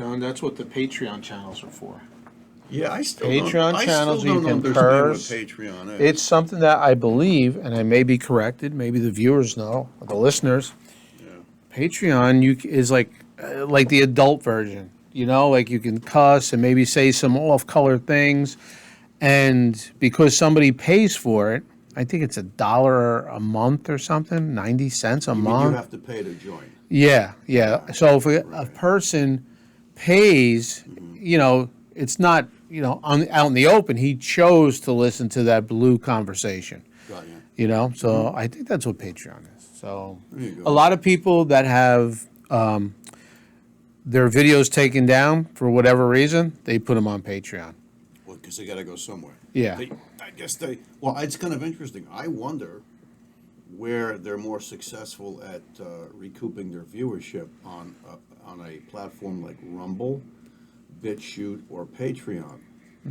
John, that's what the Patreon channels are for. Yeah, I still Patreon don't, channels I still you don't can understand purse. what Patreon is. It's something that I believe, and I may be corrected, maybe the viewers know, or the listeners. Yeah. Patreon is like the adult version. You know, like you can cuss and maybe say some off-color things. And because somebody pays for it, I think it's $1 a month or something, 90 cents a You month. mean you have to pay to join? Yeah. So if a person pays, you know, it's not, you know, out in the open. He chose to listen to that blue conversation. Got you. You know, so I think that's what Patreon is. So There you go. a lot of people that have their videos taken down for whatever reason, they put them on Patreon. Well, because they got to go somewhere. Yeah. I guess they. Well, it's kind of interesting. I wonder where they're more successful at recouping their viewership on a platform like Rumble, BitChute, or Patreon.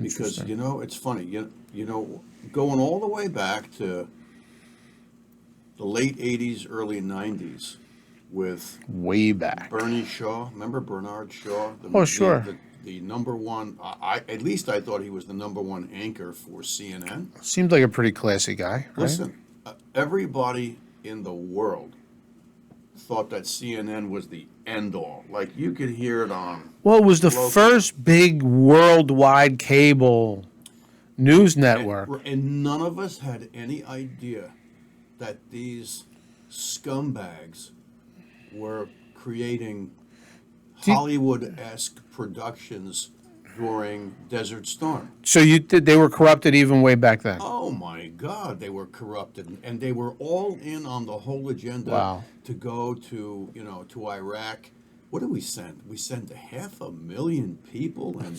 Because you know, it's funny. You know, going all the way back to the late '80s, early '90s, with Way back. Bernie Shaw. Remember Bernard Shaw? Oh, sure. The number one. At least I thought he was the number one anchor for CNN. Seems like a pretty classy guy, right? Listen, everybody in the world thought that CNN was the end all. Like you could hear it on. Well, it was the local- first big worldwide cable news network. And none of us had any idea that these scumbags were creating Hollywood-esque productions during Desert Storm. So they were corrupted even way back then. Oh my God, they were corrupted, and they were all in on the whole agenda to go to to Iraq. What did we send? We sent 500,000 people and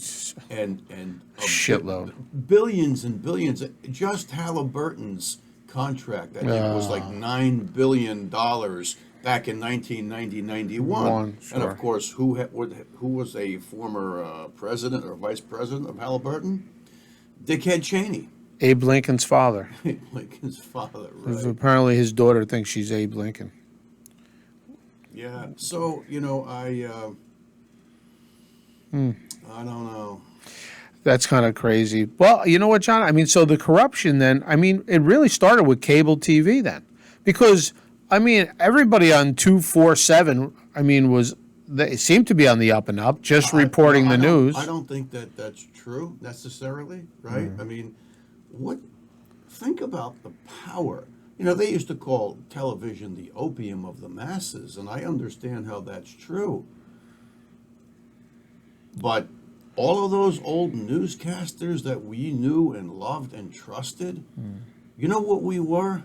Shitload. Billions and billions. Just Halliburton's contract, I think it was like $9 billion back in 1990-91. Sure. And of course, who was a former president or vice president of Halliburton? Dickhead Cheney. Abe Lincoln's father. Lincoln's father, Because right? apparently his daughter thinks she's Abe Lincoln. Yeah. So I don't know. That's kind of crazy. Well, you know what, John? I mean, so the corruption then, I mean, it really started with cable TV then. Because, I mean, everybody on 247, I mean, they seemed to be on the up and up, just reporting the news. I don't think that that's true necessarily, right? I mean, think about the power. You know, they used to call television the opium of the masses, and I understand how that's true. But all of those old newscasters that we knew and loved and trusted, you know what we were?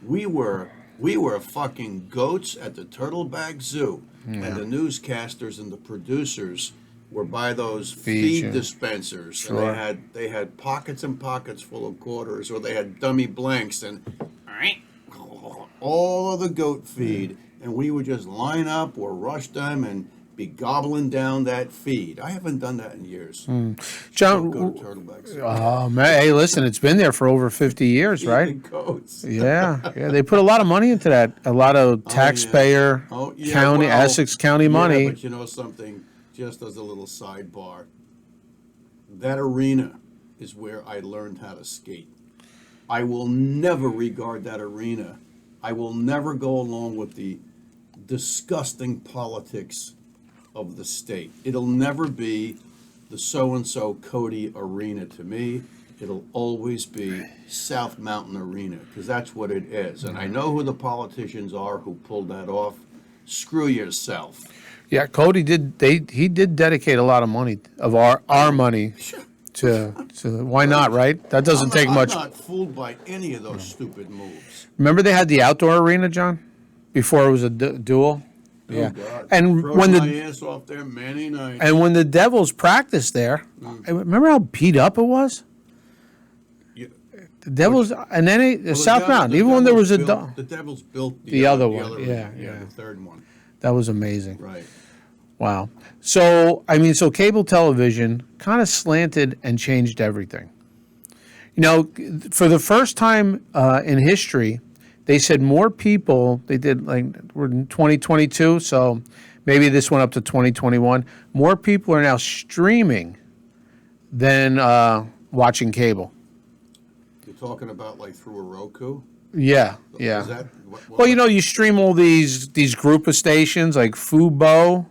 We were fucking goats at the Turtleback Zoo, and the newscasters and the producers were by those feed dispensers. Sure. And they had pockets and pockets full of quarters, or they had dummy blanks, and all of the goat feed, and we would just line up or rush them and be gobbling down that feed. I haven't done that in years. John, Go to Turtleback Zoo. oh, man, hey, listen, it's been there for over 50 years, right? Eating goats. Yeah, they put a lot of money into that. A lot of taxpayer, county, Essex County money. Yeah, but you know something, just as a little sidebar, that arena is where I learned how to skate. I will never regard that arena. I will never go along with the disgusting politics of the state. It'll never be the so-and-so Cody Arena to me. It'll always be South Mountain Arena, because that's what it is. And I know who the politicians are who pulled that off. Screw yourself. Yeah, Cody he did dedicate a lot of money of our money to why not, right? That doesn't take much. I'm not fooled by any of those stupid moves. Remember they had the outdoor arena, John, before it was a duel. Oh, God. And Froze when my ass off there many nights. and when the Devils practiced there, remember how beat up it was? Yeah. The Devils, and then Well, South Mountain, even when there was the Devils built the other one. one. Yeah. The third one. That was amazing. Right. Wow. So, I mean, so cable television kind of slanted and changed everything. You know, for the first time in history, they said more people, they did like, we're in 2022, so maybe this went up to 2021. More people are now streaming than watching cable. You're talking about like through a Roku? Yeah, Is yeah. that Well, you know, you stream all these group of stations like Fubo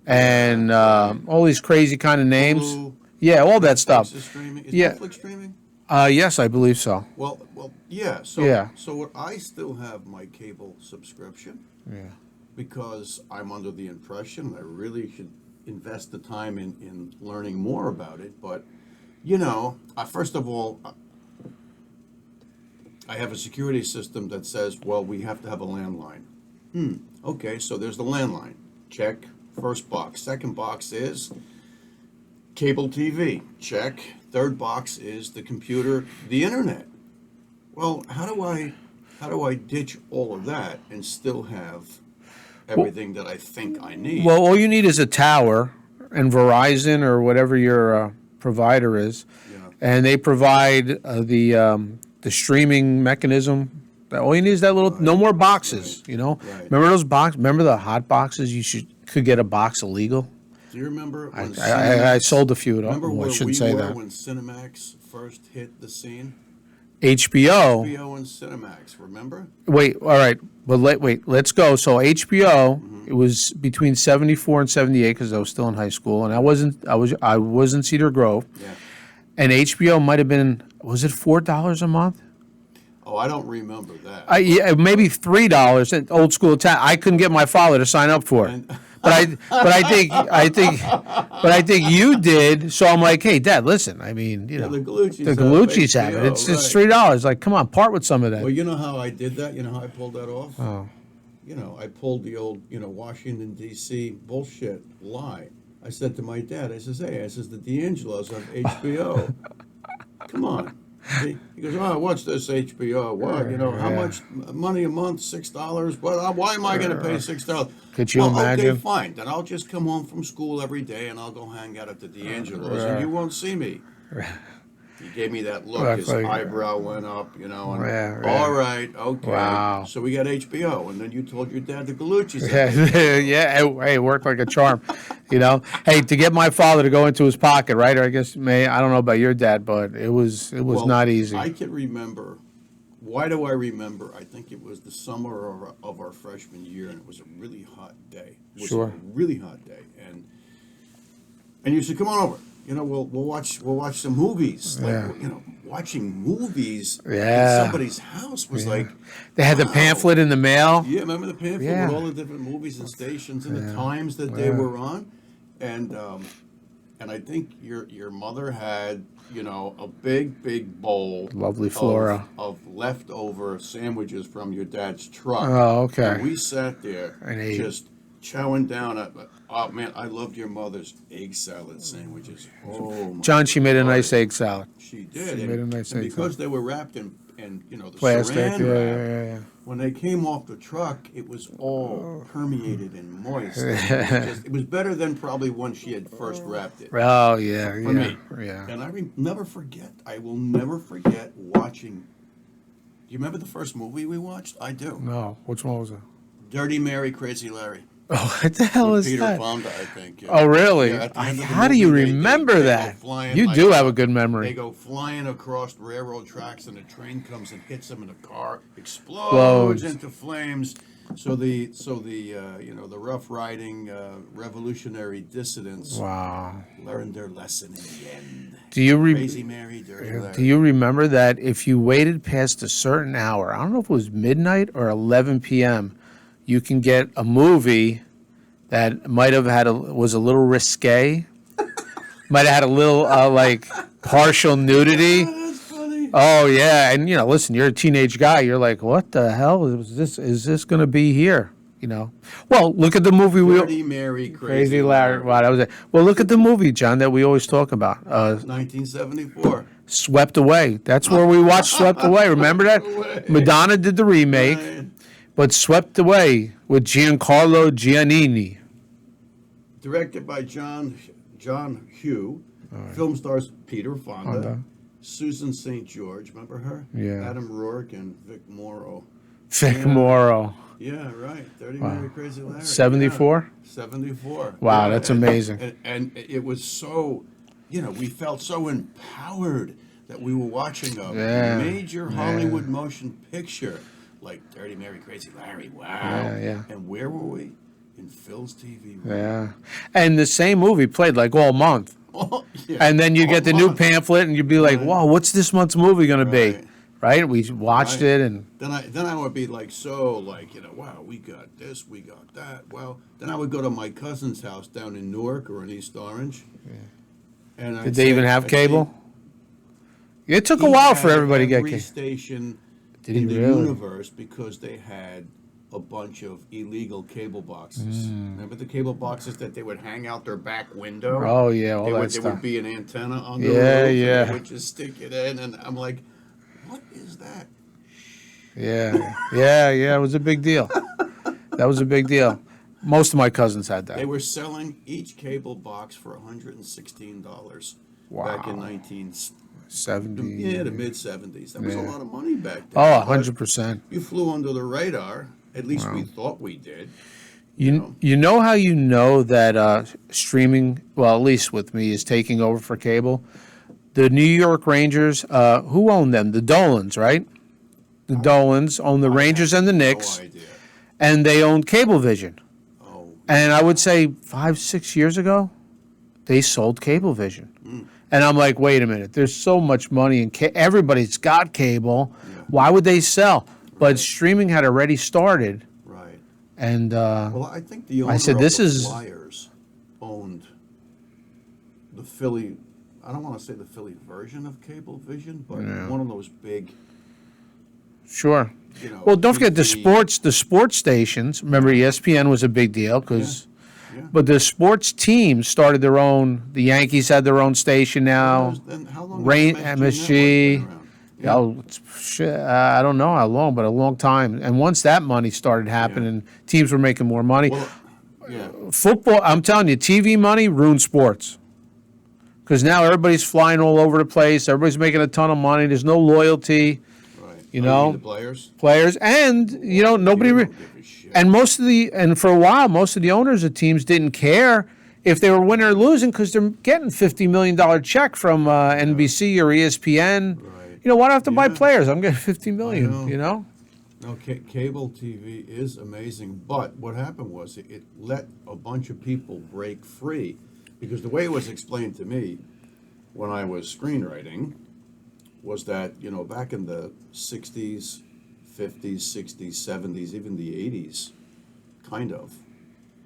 and all these crazy kind of names. Hulu, Yeah, all that Netflix stuff. is streaming. Is Yeah. Netflix streaming? Yes, I believe so. Well, yeah. So, Yeah. so what I still have my cable subscription Yeah. because I'm under the impression I really should invest the time in learning more about it. But, you know, first of all, I have a security system that says, well, we have to have a landline. Okay, so there's the landline. Check. First box. Second box is cable TV. Check. Third box is the computer, the internet. Well, how do I ditch all of that and still have everything that I think I need? Well, all you need is a tower and Verizon or whatever your provider is, Yeah. and they provide the streaming mechanism. All you need is that little. No more boxes. Right. You know. Right. Remember those Remember the hot boxes? Could get a box illegal. Do you remember when I sold a few of them. Remember Well, I where shouldn't we say were that. when Cinemax first hit the scene? HBO. HBO and Cinemax, remember? Wait, all right, but let's go. So HBO, it was between 74 and 78 because I was still in high school, and I was in Cedar Grove, Yeah. and HBO might have been, was it $4 a month? Oh, I don't remember that. Yeah, maybe $3. Old school Italian. I couldn't get my father to sign up for it. And- But I think you did. So I'm like, hey, Dad, listen. I mean, you know, the Gallucci's the have Gallucci's have it. HBO, It's right. $3. Like, come on, part with some of that. Well, you know how I did that? You know how I pulled that off? Oh. You know, I pulled the old, Washington, D.C. bullshit lie. I said to my dad, I says, hey, the D'Angelos on HBO. Come on. He goes, oh, what's this HBO? What, how much money a month? $6? Well, why am I going to pay $6? Could you imagine? Okay, fine. Then I'll just come home from school every day and I'll go hang out at the D'Angelos and you won't see me. He gave me that look. Right, His like- eyebrow went up, and Yeah. all right, okay. Wow. So we got HBO, and then you told your dad the Gallucci's. Yeah, hey, it worked like a charm, you know. Hey, to get my father to go into his pocket, right? Or I guess I don't know about your dad, but it was Well, not easy. I can remember. Why do I remember? I think it was the summer of our freshman year, and it was a really hot day. It was Sure. a really hot day, and you said, "Come on over. We'll watch some movies." Like, Yeah. watching movies Yeah. in somebody's house was like. They had the wow. pamphlet in the mail. Yeah, remember the pamphlet Yeah. with all the different movies and stations and the times that they were on, and I think your mother had a big bowl, Lovely flora. of leftover sandwiches from your dad's truck. Oh, okay. And we sat there And ate. just chowing down at. Oh man, I loved your mother's egg salad sandwiches. Oh, my John, she made a God. nice egg salad. She did. She made a nice and egg because they were wrapped in the Plastic. saran Yeah, wrap, yeah. when they came off the truck, it was all permeated and moist. It was better than probably when she had first wrapped it. Oh, yeah, For yeah, me. yeah. And I will never forget watching. Do you remember the first movie we watched? I do. No, which one was it? Dirty Mary, Crazy Larry. Oh, what the hell With is Peter that? Fonda, I think. Yeah. Oh, really? Yeah, at the end of the How do you movie, remember they go that? flying You like do a- have a good They memory. go flying across railroad tracks, and a train comes and hits them, and the car explodes into flames. So the Rough Riding revolutionary dissidents Wow. learned their lesson in the end. Do you Crazy Mary, Dirty Larry. Do you remember that if you waited past a certain hour, I don't know if it was midnight or 11 p.m., you can get a movie that might have was a little risque, might have had a little like partial nudity. That's funny. Oh yeah, and listen, you're a teenage guy. You're like, what the hell is this? Is this going to be here? Well, look at the movie Dirty Mary, Crazy Larry. Wow, that was it. Well, look at the movie, John, that we always talk about. 1974. Swept Away. That's where we watched Swept Away. Remember that? Madonna did the remake, Right. but Swept Away with Giancarlo Giannini. Directed by John Hugh. Film stars Peter Fonda. Susan St. George, remember her? Yeah. Adam Rourke and Vic Morrow. Vic Yeah. Morrow. Yeah, right. 30 Wow. Merry Crazy Larry. 74? Yeah. 74. Wow, Yeah, that's amazing. And it was so, we felt so empowered that we were watching a Yeah. major Hollywood motion picture like 30 Merry Crazy Larry. Wow. Yeah, yeah. And where were we? In Phil's TV room. Yeah. And the same movie played like all month. Oh, yeah. And then you get the new month. pamphlet and you'd be like, Right. wow, what's this month's movie going to be? Right. Right? We watched Right. it and Then I would be like, wow, we got this, we got that. Well, then I would go to my cousin's house down in Newark or in East Orange. And did they even have cable? It took a while for everybody to get every cable. station Did in he the really? universe because they had a bunch of illegal cable boxes. Remember the cable boxes that they would hang out their back window? Oh, yeah, all There that would stuff. be an antenna on the Yeah, roof. yeah. And they would just stick it in, and I'm like, what is that? Yeah. Yeah, it was a big deal. That was a big deal. Most of my cousins had They that. were selling each cable box for $116 Wow. back in 19 70. the mid 70s. That was a Yeah. lot of money back then. Oh, But 100%. you flew under the radar. At least we thought we did. You know how you know that streaming, well, at least with me, is taking over for cable? The New York Rangers, who owned them? The Dolans, right? The Dolans own the Rangers and the Knicks, No idea. and they owned Cablevision. Oh, And I would say 5-6 years ago, they sold Cablevision. And I'm like, wait a minute, there's so much money in everybody's got cable. Yeah. Why would they sell? But streaming had already started, right. and Well, I think the owner said, of this the is- Flyers owned the Philly. I don't want to say the Philly version of Cablevision, but one of those big. sure. Well, don't forget the TV sports stations. Remember, ESPN was a big deal because, Yeah. but the sports teams started their own. The Yankees had their own station now. Then how long has Rain MSG MSG. network been around? I don't know how long, but a long time. And once that money started happening, teams were making more money. Well, yeah. Football, I'm telling you, TV money ruined sports. Because now everybody's flying all over the place. Everybody's making a ton of money. There's no loyalty, Right. You Oh, know? mean the players. players, and nobody. People don't give a shit. And for a while, most of the owners of teams didn't care if they were winning or losing because they're getting $50 million check from NBC or ESPN. Right. Why do I have to buy Yeah. players? I'm getting $50 million. I know. No, cable TV is amazing, but what happened was it let a bunch of people break free, because the way it was explained to me when I was screenwriting was that, back in the 60s, 50s, 60s, 70s, even the 80s, kind of,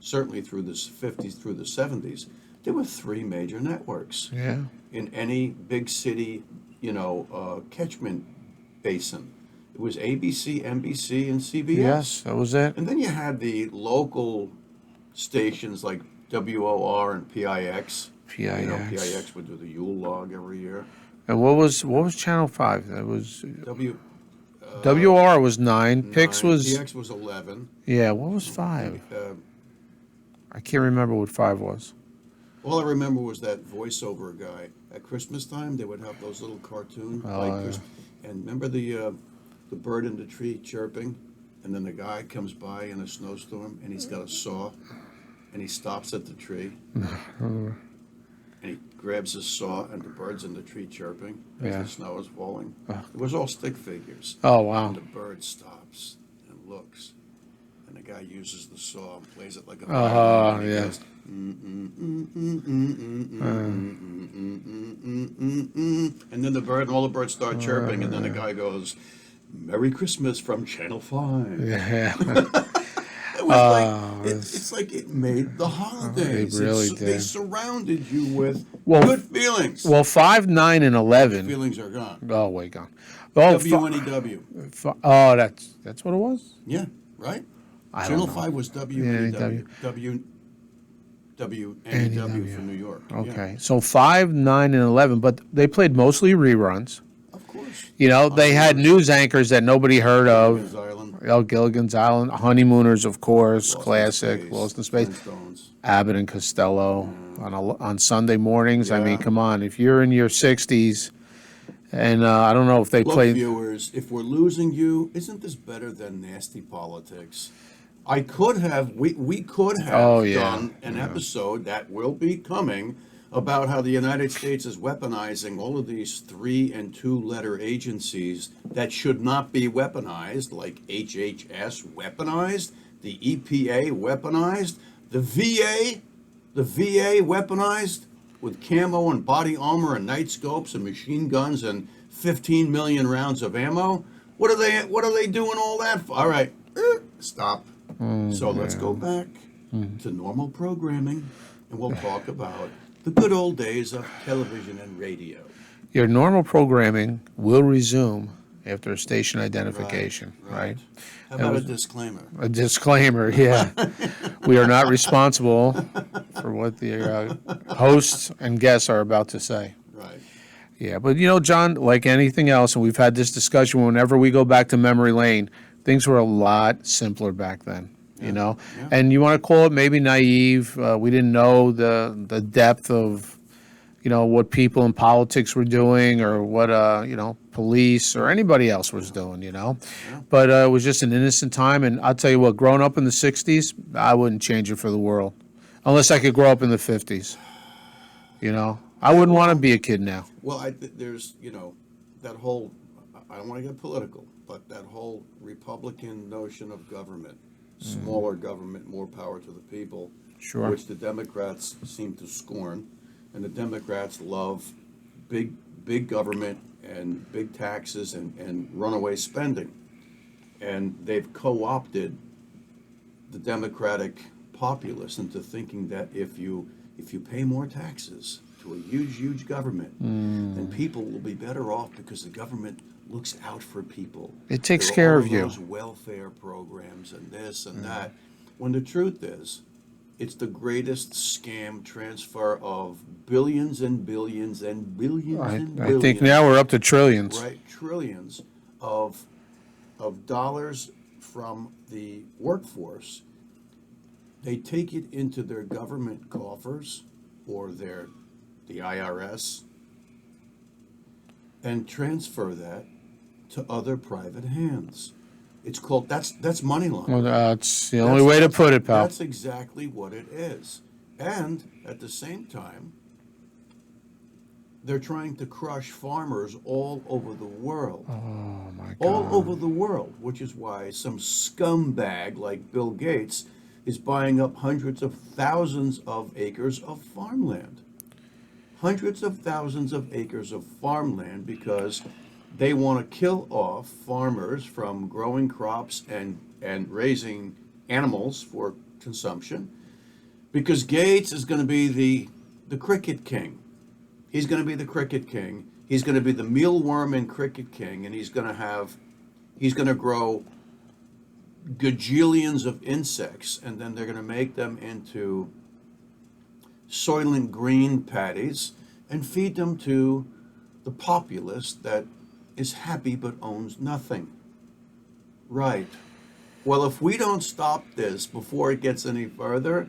certainly through the 50s, through the 70s, there were three major networks Yeah. in any big city, catchment basin. It was ABC, NBC, and CBS. Yes, that was it. And then you had the local stations like WOR and PIX. PIX. PIX would do the Yule log every year. And what was Channel 5? That was W. WR was 9. Pix was PX was 11. yeah. What was 5? I can't remember what 5 was. All I remember was that voiceover guy. At Christmas time, they would have those little cartoon and remember the bird in the tree chirping, and then the guy comes by in a snowstorm, and he's got a saw, and he stops at the tree, and he grabs his saw, and the bird's in the tree chirping as Yeah. the snow is falling. It was all stick figures. Oh wow. And the bird stops and looks, and the guy uses the saw and plays it like a Oh, violin, and he yeah. goes, and then all the birds start chirping, and then the guy goes, "Merry Christmas from Channel 5." Yeah. It was it's like it made the holidays. It really They did. surrounded you with Well, good feelings. Well, 5, 9, and 11. Feelings are gone. Oh, way gone. Oh, WNEW. oh, that's what it was. Yeah, right? I Channel don't know. 5 was WNEW. WNEW for New York. Yeah, Okay, so 5, 9, and 11, but they played mostly reruns. of course. They had news anchors that nobody heard of. Gilligan's Island. Gilligan's Island, Honeymooners, of course, Lost in classic, Space, Lost in Space. Flintstones. Abbott and Costello on Sunday mornings. I mean, Yeah. come on, if you're in your 60s And I don't know if they Look, play. viewers, if we're losing you, isn't this better than nasty politics? We could Oh have yeah, done an yeah. episode that will be coming about how the United States is weaponizing all of these 3 and 2 letter agencies that should not be weaponized, like HHS weaponized, the EPA weaponized, the VA weaponized with camo and body armor and night scopes and machine guns and 15 million rounds of ammo. What are they doing all that for? All right, stop. So let's go back to normal programming and we'll talk about the good old days of television and radio. Your normal programming will resume after station Right, identification, right? How That about a was disclaimer? a disclaimer, yeah. We are not responsible for what the hosts and guests are about to say. Right. Yeah, but you know, John, like anything else, and we've had this discussion whenever we go back to memory lane, things were a lot simpler back then, you know? Yeah. And you want to call it maybe naive. We didn't know the depth of, you know, what people in politics were doing or what, you know, police or anybody else was doing, you know? Yeah. But it was just an innocent time. And I'll tell you what, growing up in the 60s, I wouldn't change it for the world. Unless I could grow up in the 50s, you know? I wouldn't want to be a kid now. Well, there's, that whole, I don't want to get political, but that whole Republican notion of government, smaller government, more power to the people, Sure. which the Democrats seem to scorn. And the Democrats love big government and big taxes and runaway spending. And they've co-opted the Democratic populace into thinking that if you pay more taxes to a huge government, then people will be better off because the government looks out for people. It takes There are care all of you. those welfare programs and this and that. When the truth is, it's the greatest scam transfer of billions and billions and billions and billions. I think now we're up to trillions. Right, trillions of dollars from the workforce. They take it into their government coffers or the IRS and transfer that to other private hands. It's called that's money laundering. Well, that's the only way to put it, pal. That's exactly what it is. And at the same time, they're trying to crush farmers all over the world. Oh, my God. All over the world, which is why some scumbag like Bill Gates is buying up hundreds of thousands of acres of farmland. Hundreds of thousands of acres of farmland because they want to kill off farmers from growing crops and raising animals for consumption because Gates is going to be the cricket king. He's going to be the cricket king. He's going to be the mealworm and cricket king, and he's going to grow gajillions of insects, and then they're going to make them into Soylent Green patties and feed them to the populace that is happy but owns nothing. Right. Well, if we don't stop this before it gets any further,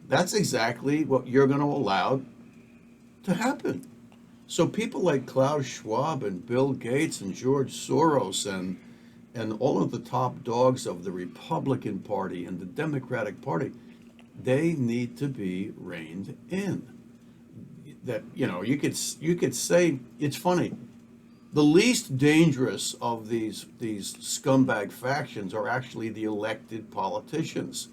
that's exactly what you're going to allow to happen. So people like Klaus Schwab and Bill Gates and George Soros and all of the top dogs of the Republican Party and the Democratic Party, they need to be reined in. That, you could say, it's funny, the least dangerous of these scumbag factions are actually the elected politicians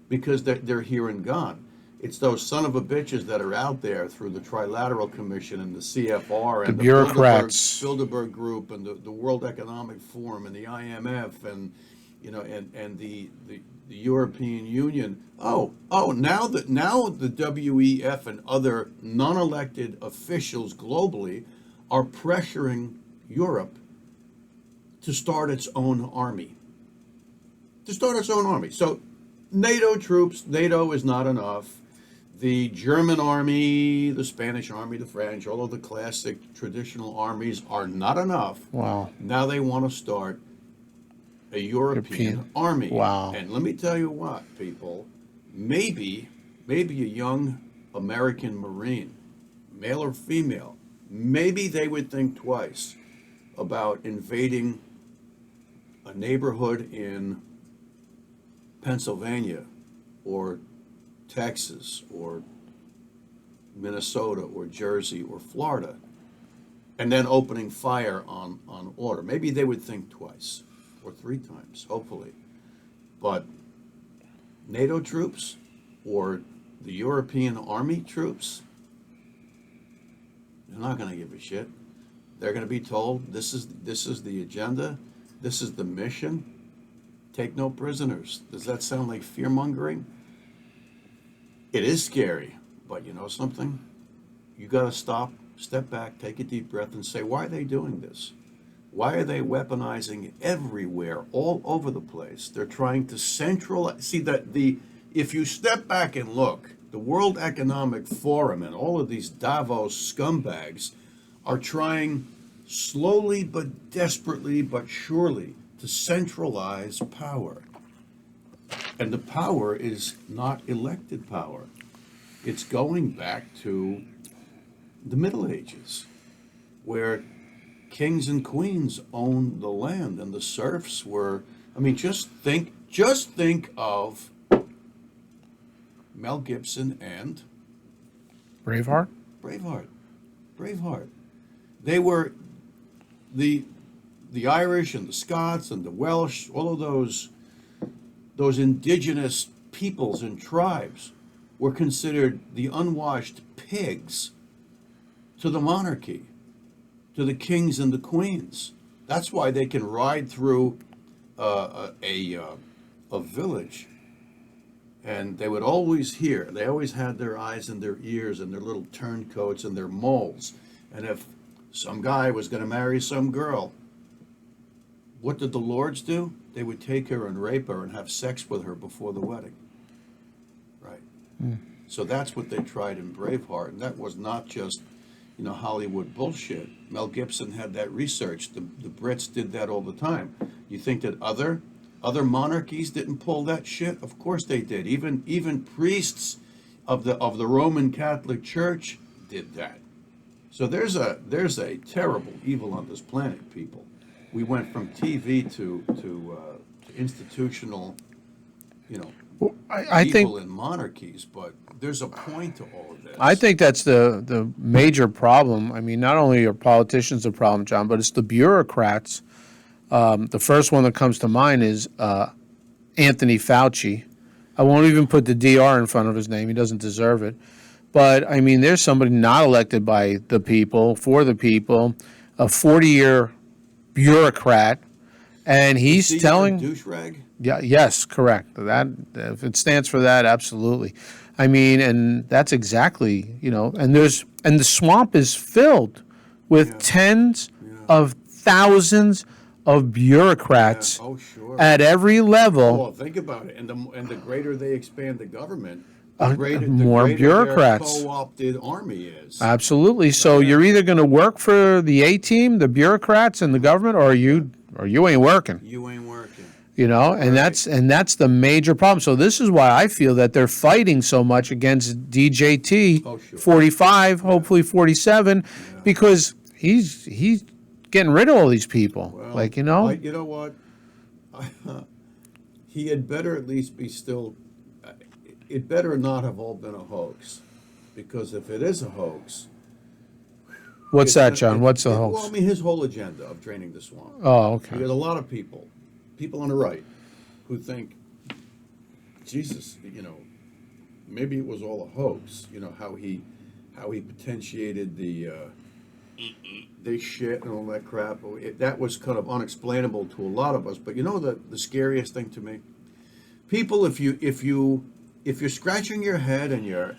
because they're here and gone. It's those son of a bitches that are out there through the Trilateral Commission and the CFR and The bureaucrats. Bilderberg Group and the World Economic Forum and the IMF and the European Union. Now the WEF and other non-elected officials globally are pressuring Europe to start its own army. So NATO troops, NATO is not enough. The German army, the Spanish army, the French, all of the classic traditional armies are not enough. Wow. Now they want to start a European army. Wow. And let me tell you what, people, maybe a young American Marine, male or female, maybe they would think twice about invading a neighborhood in Pennsylvania or Texas or Minnesota or Jersey or Florida, and then opening fire on order. Maybe they would think twice or three times, hopefully. But NATO troops or the European Army troops, they're not going to give a shit. They're going to be told, this is the agenda, this is the mission. Take no prisoners. Does that sound like fear-mongering? It is scary, but you know something? You got to stop, step back, take a deep breath, and say, why are they doing this? Why are they weaponizing everywhere, all over the place? They're trying to centralize. See, if you step back and look, the World Economic Forum and all of these Davos scumbags are trying slowly but desperately but surely to centralize power. And the power is not elected power. It's going back to the Middle Ages, where kings and queens owned the land and the serfs were, I mean, just think of Mel Gibson and Braveheart. Braveheart. They were the Irish and the Scots and the Welsh, all of those indigenous peoples and tribes were considered the unwashed pigs to the monarchy, to the kings and the queens. That's why they can ride through a village, and they would always hear. They always had their eyes and their ears and their little turncoats and their moles. And if some guy was going to marry some girl, what did the lords do? They would take her and rape her and have sex with her before the wedding. Right. Mm. So that's what they tried in Braveheart, and that was not just, Hollywood bullshit. Mel Gibson had that research. The Brits did that all the time. You think that other monarchies didn't pull that shit? Of course they did. Even priests of the Roman Catholic Church did that. So there's a terrible evil on this planet, people. We went from TV to institutional, I evil think in monarchies, but there's a point to all of this. I think that's the major problem. I mean, not only are politicians the problem, John, but it's the bureaucrats. The first one that comes to mind is Anthony Fauci. I won't even put the DR in front of his name. He doesn't deserve it. But, I mean, there's somebody not elected by the people, for the people, a 40-year bureaucrat, and he's telling... douche rag? Yeah, yes, correct. That, if it stands for that, absolutely. I mean, and that's exactly, and the swamp is filled with tens of thousands of bureaucrats Oh, sure. at every level. Oh, think about it. And the greater they expand the government, More the greater bureaucrats. their co-opted army is. Absolutely. So you're either going to work for the A-team, the bureaucrats, and the government, or you ain't working. You ain't working. And that's the major problem. So this is why I feel that they're fighting so much against DJT 45, hopefully 47, because he's getting rid of all these people. Well, you know what? He had better at least be still. It better not have all been a hoax, because if it is a hoax. What's that, John? What's a hoax? Well, I mean, his whole agenda of draining the swamp. Oh, okay. There's a lot of people on the right, who think, Jesus, maybe it was all a hoax. How he potentiated the shit and all that crap. That was kind of unexplainable to a lot of us. But the scariest thing to me, people, if you're scratching your head and you're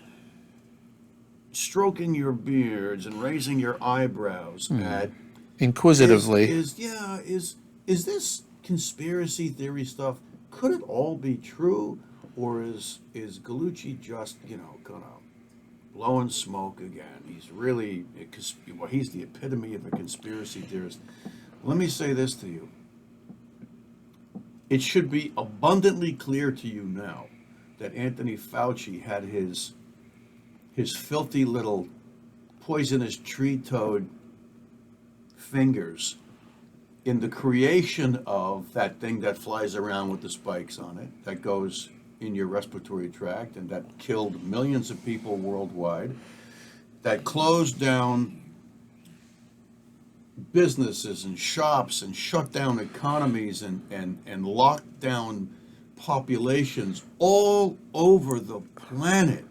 stroking your beards and raising your eyebrows at inquisitively, is this conspiracy theory stuff? Could it all be true, or is Gallucci just kind of blowing smoke again? He's really he's the epitome of a conspiracy theorist. Let me say this to you. It should be abundantly clear to you now that Anthony Fauci had his filthy little poisonous tree toad fingers in the creation of that thing that flies around with the spikes on it, that goes in your respiratory tract and that killed millions of people worldwide, that closed down businesses and shops and shut down economies and locked down populations all over the planet.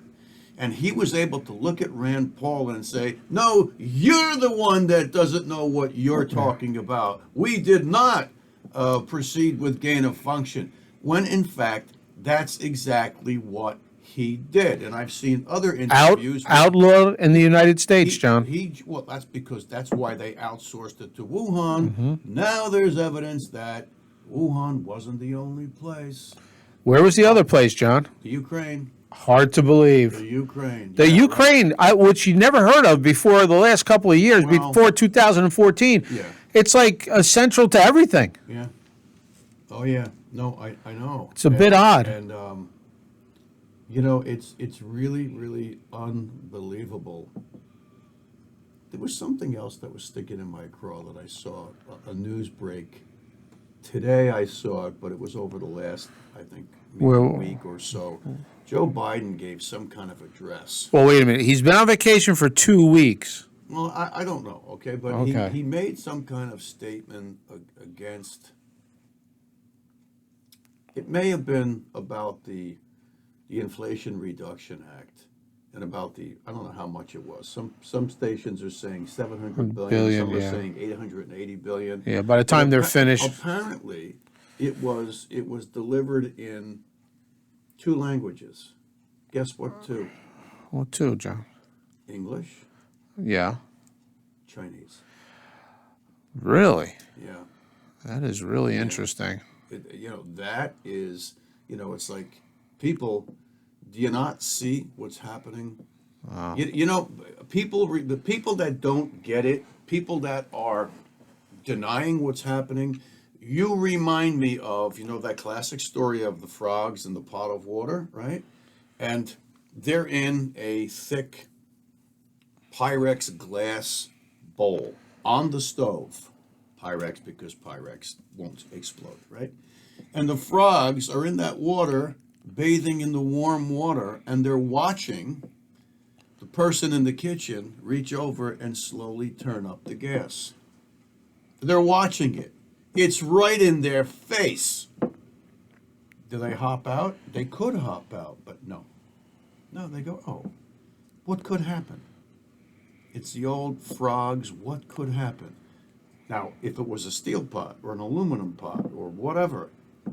And he was able to look at Rand Paul and say, no, you're the one that doesn't know what you're talking about. We did not proceed with gain of function. When in fact, that's exactly what he did. And I've seen other interviews. Outlawed in the United States, John. Well, that's because that's why they outsourced it to Wuhan. Now there's evidence that Wuhan wasn't the only place. Where was the other place, John? The Ukraine. Hard to believe. The Ukraine. The Yeah, Ukraine, which you never heard of before the last couple of years, Well, before 2014. Yeah. It's like central to everything. Yeah. Oh yeah. No, I know. It's a bit odd. And you know, it's really, really unbelievable. There was something else that was sticking in my craw that I saw, a news break. Today I saw it, but it was over the last, I think, maybe a week or so. Joe Biden gave some kind of address. Well, wait a minute. He's been on vacation for 2 weeks. Well, I don't know, okay? But Okay. He made some kind of statement against, it may have been about the Inflation Reduction Act and about I don't know how much it was. Some stations are saying 700 billion, some are yeah. saying 880 billion. Yeah, by the time they're finished. Apparently, it was delivered in 2 languages. Guess what 2? What two, John? English, Yeah. Chinese. Really? Yeah. That is really interesting. You know, that is, you know, it's like, people, do you not see what's happening? You know, the people that don't get it, people that are denying what's happening, you remind me of, you know, that classic story of the frogs in the pot of water, right? And they're in a thick Pyrex glass bowl on the stove. Pyrex because Pyrex won't explode, right? And the frogs are in that water, bathing in the warm water, and they're watching the person in the kitchen reach over and slowly turn up the gas. They're watching it. It's right in their face. Do they hop out? They could hop out, but no. No, they go, oh, what could happen? It's the old frogs, what could happen? Now, if it was a steel pot or an aluminum pot or whatever,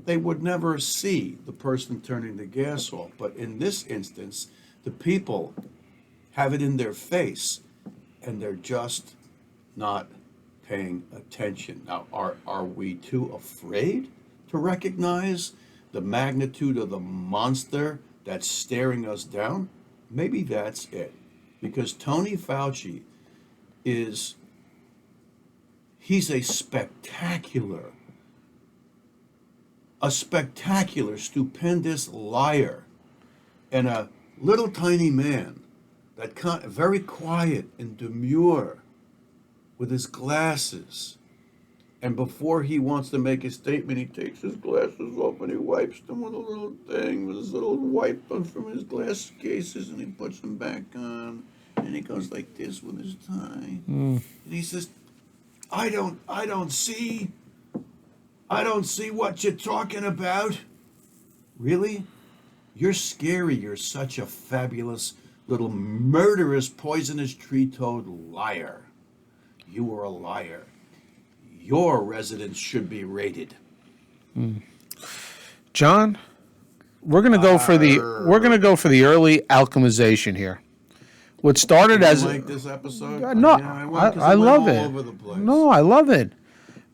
they would never see the person turning the gas off. But in this instance, the people have it in their face and they're just not paying attention. Now, are we too afraid to recognize the magnitude of the monster that's staring us down? Maybe that's it. Because Tony Fauci he's a spectacular, stupendous liar, and a little tiny man that very quiet and demure with his glasses. And before he wants to make a statement, he takes his glasses off and he wipes them with a little thing, with his little wipe from his glass cases, and he puts them back on. And he goes like this with his tie. And he says, I don't see what you're talking about. Really? You're scary. You're such a fabulous little murderous, poisonous tree toad liar. You are a liar. Your residence should be raided. John, we're gonna go for the early alchemization here. What started as like this episode? no, Yeah, I love all it. over the place. No, I love it.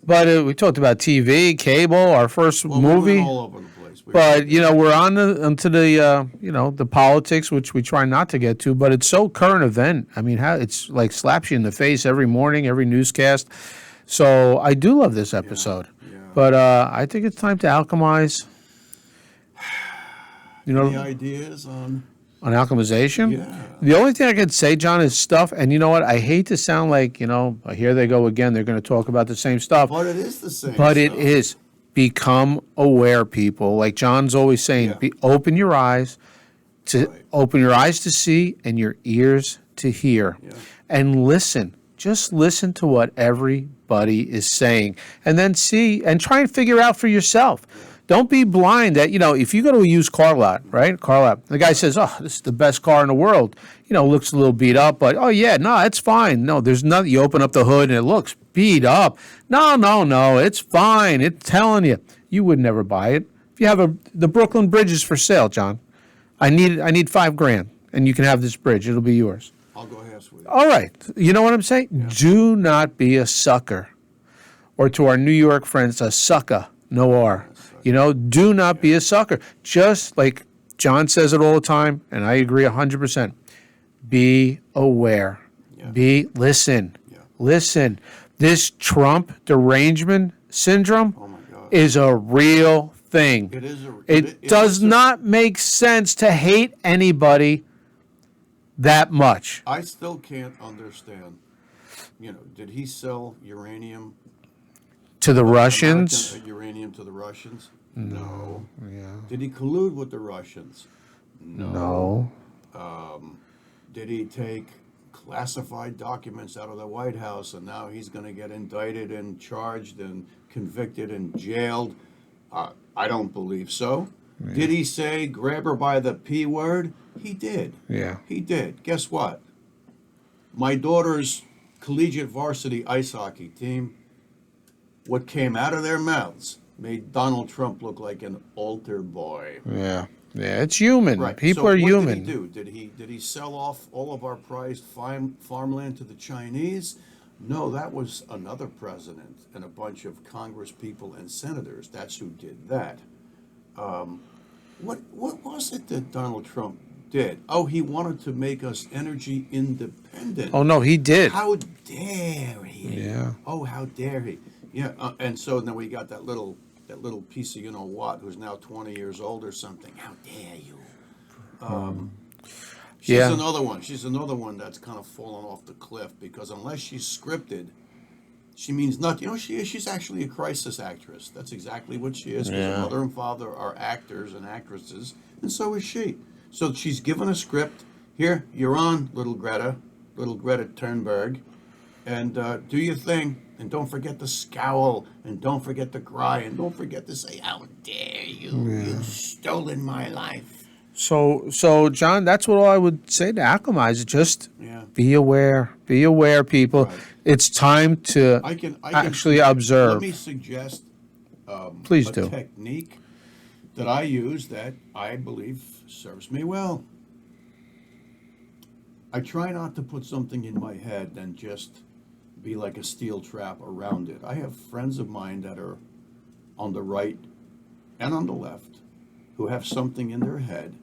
But we talked about TV, cable, our first Well, movie. we went all over the place. But we're onto the the politics, which we try not to get to. But it's so current event. I mean, it's like slaps you in the face every morning, every newscast. So I do love this episode. Yeah. But I think it's time to alchemize. Any ideas on On alchemization? Yeah. The only thing I could say, John, is stuff, and you know what? I hate to sound like, here they go again. They're going to talk about the same stuff. But it is the same But it stuff. is. Become aware, people. Like John's always saying, Yeah. open your eyes Right. open your eyes to see and your ears to hear. Yeah. And listen. Just listen to what everybody is saying. And then see and try and figure out for yourself. Don't be blind that, if you go to a used car lot, right? Car lot, the guy says, oh, this is the best car in the world. Looks a little beat up, but, oh, yeah, no, it's fine. No, there's nothing. You open up the hood and it looks beat up. No, it's fine. It's telling you. You would never buy it. If you have the Brooklyn Bridge is for sale, John. I need $5,000, and you can have this bridge. It'll be yours. I'll go halves with you. All right. You know what I'm saying? Yeah. Do not be a sucker. Or to our New York friends, a sucker. No R. Do not be a sucker. Just like John says it all the time, and I agree 100%. Be aware. Yeah. Listen. Yeah. Listen. This Trump derangement syndrome Oh my God. is a real thing. It is It does not make sense to hate anybody that much. I still can't understand. Did he sell uranium? To the Russians? American uranium to the Russians? No. Yeah. Did he collude with the Russians? No. Did he take classified documents out of the White House and now he's going to get indicted and charged and convicted and jailed? I don't believe so. Yeah. Did he say grab her by the P word? He did. Yeah. He did. Guess what? My daughter's collegiate varsity ice hockey team, what came out of their mouths made Donald Trump look like an altar boy. Yeah. Yeah, it's human. Right. People so are what human. Did he do? Did he sell off all of our prized farmland to the Chinese? No, that was another president and a bunch of Congress people and senators. That's who did that. What was it that Donald Trump did? Oh, he wanted to make us energy independent. Oh no, he did. How dare he? Yeah. Oh, how dare he? Yeah. And so then we got that little piece of what who's now 20 years old or something. How dare you? She's another one. She's another one that's kind of fallen off the cliff because unless she's scripted, she means nothing. She's actually a crisis actress. That's exactly what she is. Because her mother and father are actors and actresses, and so is she. So she's given a script. Here, you're on, little Greta Thunberg, and do your thing. And don't forget to scowl, and don't forget to cry, and don't forget to say, how dare you? You've stolen my life. So John, that's what I would say to acclimatize. Just be aware. Be aware, people. Right. It's time to I can actually observe. Let me suggest Please a do. technique that I use that I believe serves me well. I try not to put something in my head and just be like a steel trap around it. I have friends of mine that are on the right and on the left who have something in their head,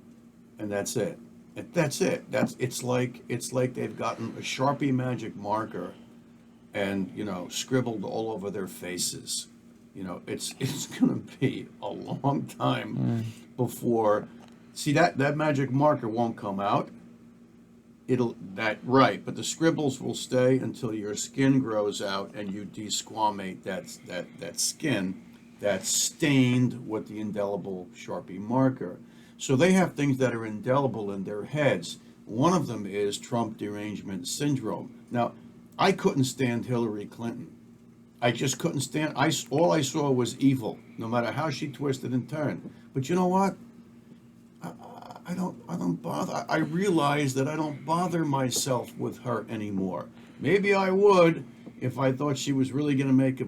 and that's it. That's it. It's like they've gotten a Sharpie magic marker and scribbled all over their faces. It's going to be a long time before. See, that magic marker won't come out. But the scribbles will stay until your skin grows out and you desquamate that skin that's stained with the indelible Sharpie marker. So they have things that are indelible in their heads. One of them is Trump derangement syndrome. Now, I couldn't stand Hillary Clinton. I just couldn't stand. All I saw was evil, no matter how she twisted and turned. But you know what? I don't bother. I realize that I don't bother myself with her anymore. Maybe I would if I thought she was really going to make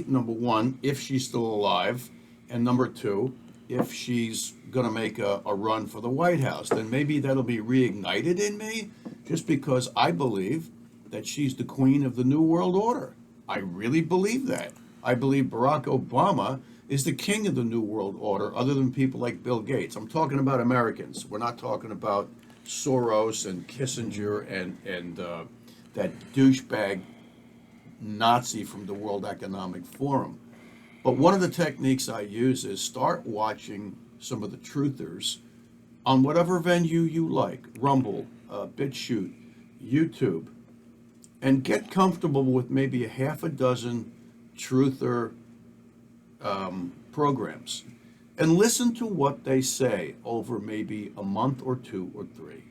number one, if she's still alive, and number two, if she's going to make a run for the White House. Then maybe that'll be reignited in me, just because I believe that she's the queen of the New World Order. I really believe that. I believe Barack Obama is the king of the New World Order, other than people like Bill Gates. I'm talking about Americans. We're not talking about Soros and Kissinger and that douchebag Nazi from the World Economic Forum. But one of the techniques I use is start watching some of the truthers on whatever venue you like, Rumble, BitChute, YouTube, and get comfortable with maybe a half a dozen truther programs, and listen to what they say over maybe a month or 2 or 3,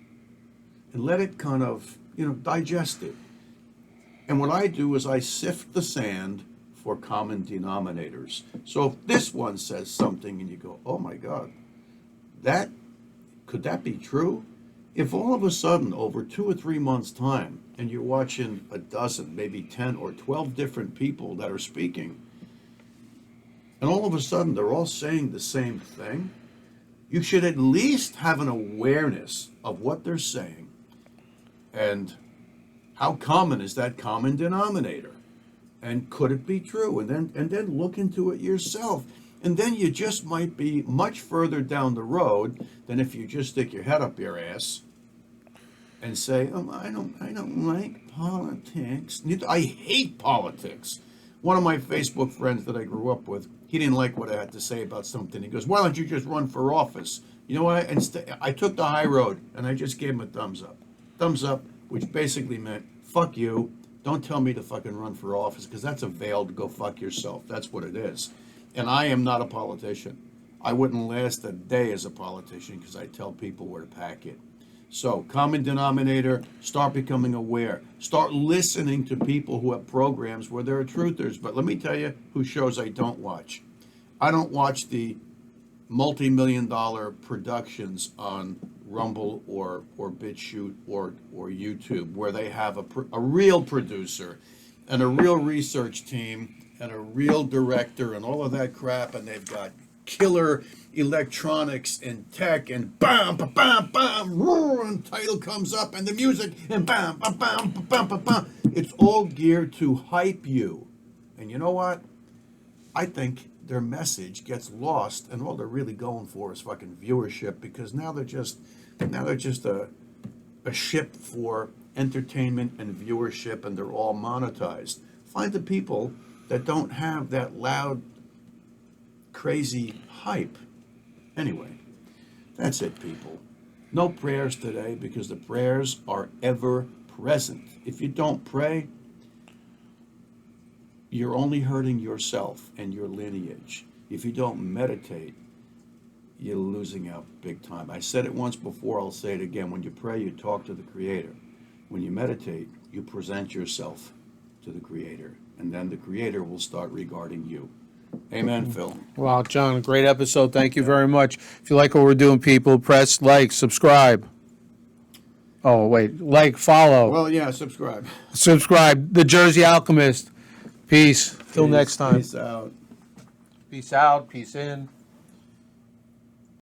and let it kind of, digest it. And what I do is I sift the sand for common denominators. So if this one says something and you go, oh my God, could that be true? If all of a sudden over 2 or 3 months' time, and you're watching a dozen, maybe 10 or 12 different people that are speaking, and all of a sudden they're all saying the same thing, you should at least have an awareness of what they're saying and how common is that common denominator, and could it be true? And then look into it yourself. And then you just might be much further down the road than if you just stick your head up your ass and say, I don't like politics. I hate politics. One of my Facebook friends that I grew up with, he didn't like what I had to say about something. He goes, why don't you just run for office? You know what? I took the high road, and I just gave him a thumbs up. Thumbs up, which basically meant, fuck you. Don't tell me to fucking run for office, because that's a veiled go fuck yourself. That's what it is. And I am not a politician. I wouldn't last a day as a politician because I tell people where to pack it. So, common denominator, start becoming aware. Start listening to people who have programs where there are truthers. But let me tell you whose shows I don't watch. I don't watch the multi-million-dollar productions on Rumble or BitChute or YouTube where they have a real producer and a real research team and a real director and all of that crap, and they've got killer electronics and tech, and bam, ba bam, bam, roar, and title comes up, and the music, and bam, ba bam, ba bam, ba bam. It's all geared to hype you. And you know what? I think their message gets lost, and all they're really going for is fucking viewership, because now they're just a ship for entertainment and viewership, and they're all monetized. Find the people that don't have that loud, crazy hype. Anyway, that's it, people. No prayers today, because the prayers are ever present. If you don't pray, you're only hurting yourself and your lineage. If you don't meditate, you're losing out big time. I said it once before, I'll say it again. When you pray, you talk to the Creator. When you meditate, you present yourself to the Creator, and then the Creator will start regarding you. Amen, Phil. Wow, John, a great episode. Thank you very much. If you like what we're doing, people, press like, subscribe. Oh, wait, like, follow. Well, yeah, subscribe. Subscribe. The Jersey Alchemist. Peace. Till next time. Peace out. Peace out. Peace in.